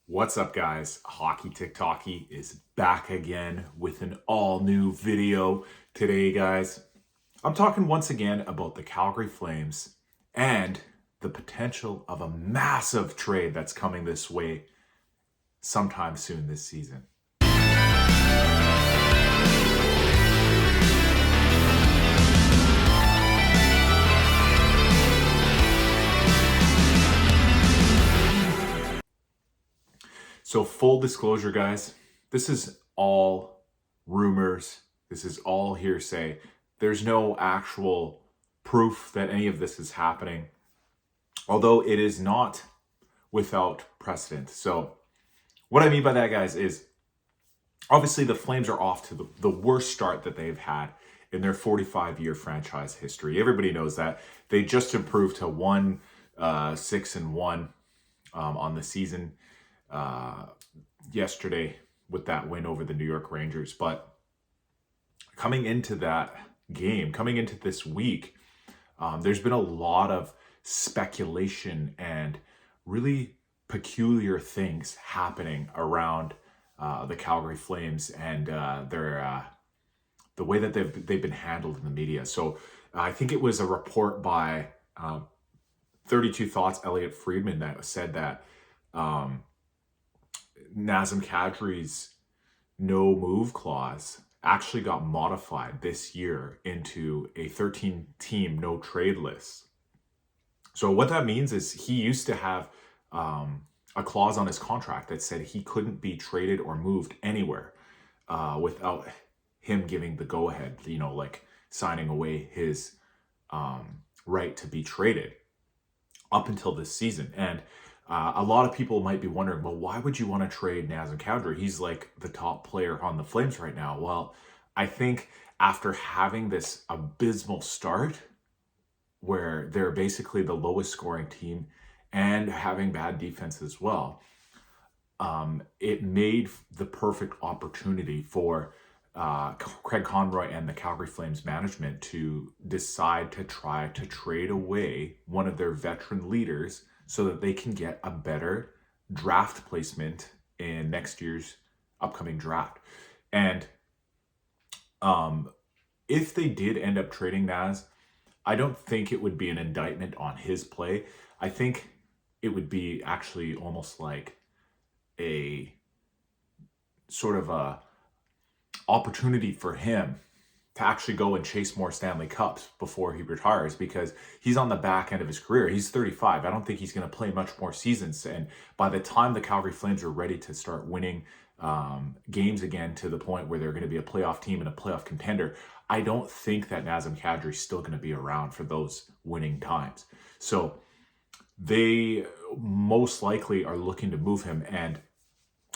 What's up, guys? HockeyTikTockey is back again with an all-new video. Today, guys, I'm talking once again about the Calgary Flames and the potential of a massive trade that's coming this way sometime soon this season. So full disclosure, guys, this is all rumors. This is all hearsay. There's no actual proof that any of this is happening, although it is not without precedent. So what I mean by that, guys, is obviously the Flames are off to the worst start that they've had in their 45-year franchise history. Everybody knows that. They just improved to 1-6-1 on the season yesterday with that win over the New York Rangers. But coming into that game, coming into this week, there's been a lot of speculation and really peculiar things happening around the Calgary Flames and their the way that they've been handled in the media. So I think it was a report by 32 Thoughts Elliot Friedman that said that Nazem Kadri's no move clause actually got modified this year into a 13-team no trade list. So what that means is he used to have a clause on his contract that said he couldn't be traded or moved anywhere without him giving the go-ahead, like signing away his right to be traded up until this season. And a lot of people might be wondering, well, why would you want to trade Nazem Kadri? He's like the top player on the Flames right now. Well, I think after having this abysmal start where they're basically the lowest scoring team and having bad defense as well, it made the perfect opportunity for Craig Conroy and the Calgary Flames management to decide to try to trade away one of their veteran leaders so that they can get a better draft placement in next year's upcoming draft. And if they did end up trading Naz, I don't think it would be an indictment on his play. I think it would be actually almost like a sort of a opportunity for him to actually go and chase more Stanley Cups before he retires, because he's on the back end of his career. He's 35. I don't think he's going to play much more seasons. And by the time the Calgary Flames are ready to start winning games again to the point where they're going to be a playoff team and a playoff contender, I don't think that Nazem Kadri is still going to be around for those winning times. So they most likely are looking to move him. And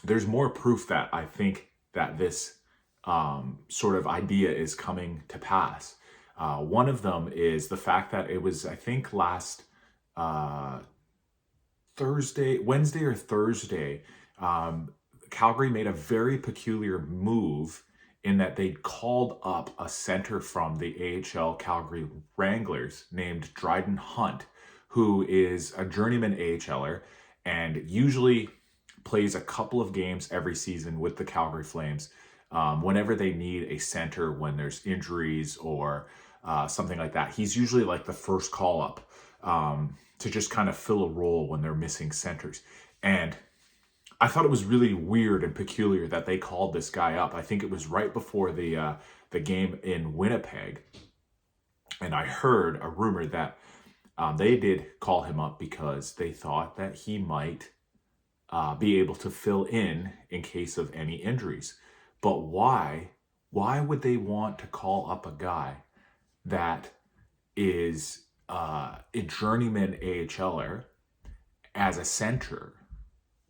there's more proof that I think that this sort of idea is coming to pass. One of them is the fact that it was, I think, last Wednesday or Thursday, Calgary made a very peculiar move in that they called up a center from the AHL Calgary Wranglers named Dryden Hunt, who is a journeyman AHLer and usually plays a couple of games every season with the Calgary Flames. Whenever they need a center, when there's injuries or something like that, he's usually like the first call up to just kind of fill a role when they're missing centers. And I thought it was really weird and peculiar that they called this guy up. I think it was right before the game in Winnipeg. And I heard a rumor that they did call him up because they thought that he might be able to fill in case of any injuries. But why would they want to call up a guy that is a journeyman AHLer as a center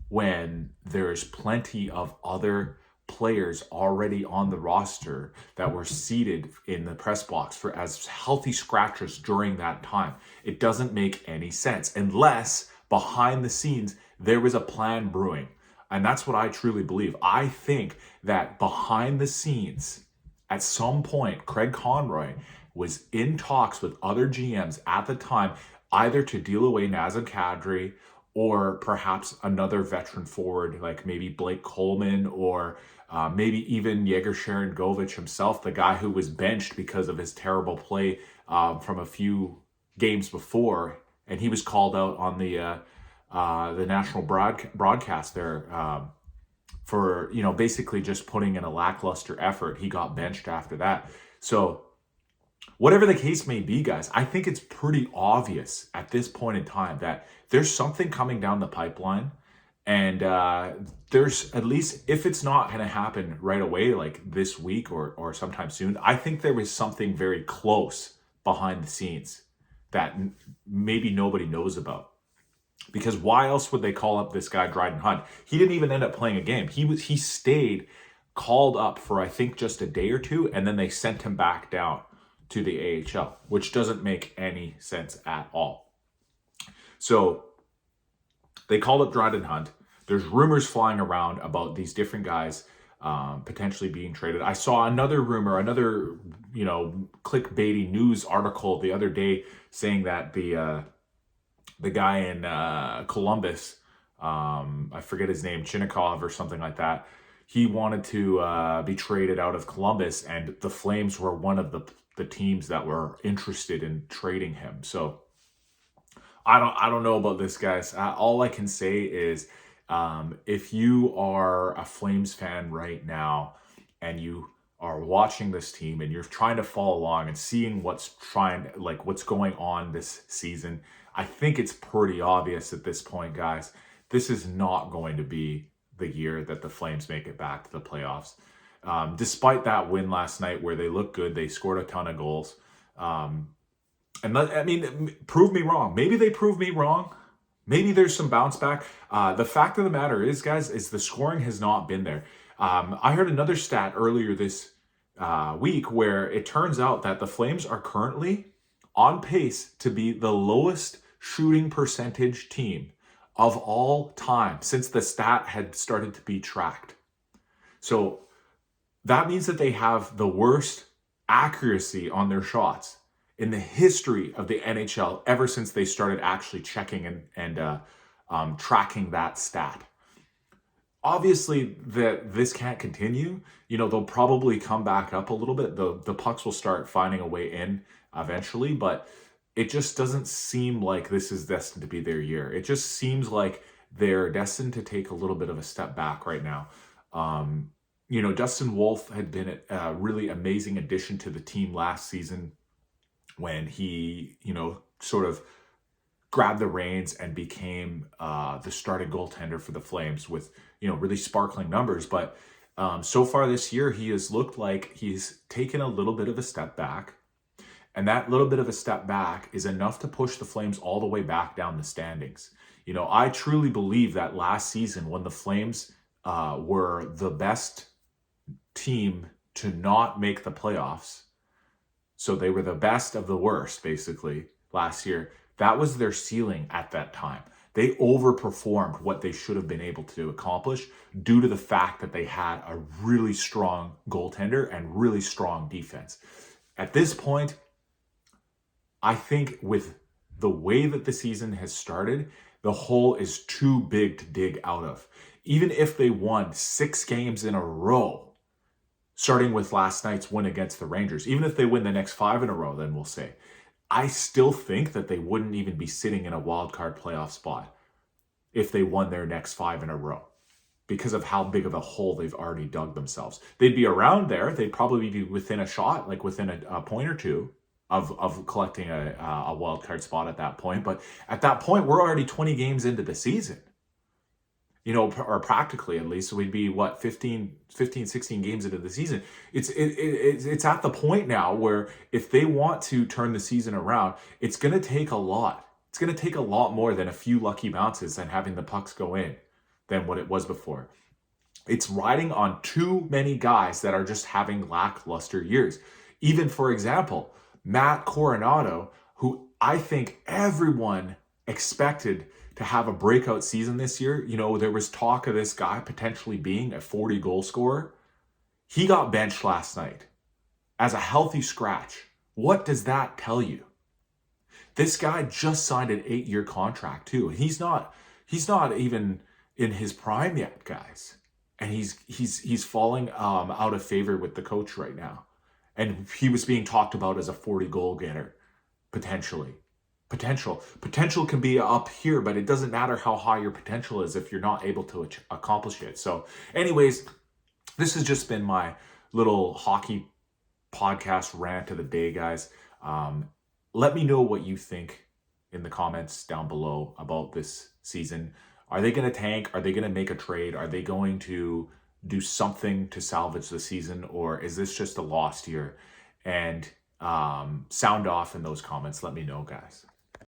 when there's plenty of other players already on the roster that were seated in the press box for as healthy scratchers during that time? It doesn't make any sense unless behind the scenes there was a plan brewing. And that's what I truly believe. I think that behind the scenes, at some point, Craig Conroy was in talks with other GMs at the time, either to deal away Nazem Kadri or perhaps another veteran forward like maybe Blake Coleman, or maybe even Yegor Sharangovich himself, the guy who was benched because of his terrible play from a few games before, and he was called out on the national broadcast there for basically just putting in a lackluster effort. He got benched after that. So whatever the case may be, guys, I think it's pretty obvious at this point in time that there's something coming down the pipeline. And there's, at least if it's not going to happen right away, like this week or sometime soon, I think there was something very close behind the scenes that maybe nobody knows about. Because why else would they call up this guy, Dryden Hunt? He didn't even end up playing a game. He stayed called up for, I think, just a day or two, and then they sent him back down to the AHL, which doesn't make any sense at all. So they called up Dryden Hunt. There's rumors flying around about these different guys potentially being traded. I saw another rumor, another clickbaity news article the other day saying that the guy in Columbus, I forget his name, Chinnikov or something like that, he wanted to be traded out of Columbus, and the Flames were one of the teams that were interested in trading him. So I don't know about this, guys. All I can say is if you are a Flames fan right now and you are watching this team and you're trying to follow along and seeing what's going on this season, I think it's pretty obvious at this point, guys. This is not going to be the year that the Flames make it back to the playoffs. Despite that win last night where they looked good, they scored a ton of goals. Prove me wrong. Maybe they prove me wrong. Maybe there's some bounce back. The fact of the matter is, guys, is the scoring has not been there. I heard another stat earlier this week where it turns out that the Flames are currently on pace to be the lowest shooting percentage team of all time since the stat had started to be tracked. So that means that they have the worst accuracy on their shots in the history of the NHL ever since they started actually checking and tracking that stat. Obviously, this can't continue. They'll probably come back up a little bit. The pucks will start finding a way in eventually, but it just doesn't seem like this is destined to be their year. It just seems like they're destined to take a little bit of a step back right now. Dustin Wolf had been a really amazing addition to the team last season when he, sort of grabbed the reins and became the starting goaltender for the Flames with, really sparkling numbers. But so far this year, he has looked like he's taken a little bit of a step back. And that little bit of a step back is enough to push the Flames all the way back down the standings. I truly believe that last season when the Flames were the best team to not make the playoffs, so they were the best of the worst, basically, last year, that was their ceiling at that time. They overperformed what they should have been able to accomplish due to the fact that they had a really strong goaltender and really strong defense. At this point, I think with the way that the season has started, the hole is too big to dig out of. Even if they won 6 games in a row, starting with last night's win against the Rangers, even if they win the next 5 in a row, then we'll say, I still think that they wouldn't even be sitting in a wild card playoff spot if they won their next 5 in a row because of how big of a hole they've already dug themselves. They'd be around there. They'd probably be within a shot, like within a point or two of collecting a wild card spot at that point. But at that point, we're already 20 games into the season. Or practically at least, so we'd be 15, 16 games into the season. It's at the point now where if they want to turn the season around, it's going to take a lot. It's going to take a lot more than a few lucky bounces and having the pucks go in than what it was before. It's riding on too many guys that are just having lackluster years. Even, for example, Matt Coronado, who I think everyone expected to have a breakout season this year. There was talk of this guy potentially being a 40 goal scorer. He got benched last night as a healthy scratch. What does that tell you? This guy just signed an 8-year contract too. He's not He's not even in his prime yet, guys. And he's falling out of favor with the coach right now. And he was being talked about as a 40 goal getter, potentially. Potential can be up here, but it doesn't matter how high your potential is if you're not able to accomplish it. So anyways, this has just been my little hockey podcast rant of the day, guys. Let me know what you think in the comments down below about this season. Are they going to tank? Are they going to make a trade? Are they going to do something to salvage the season? Or is this just a lost year? And sound off in those comments. Let me know, guys.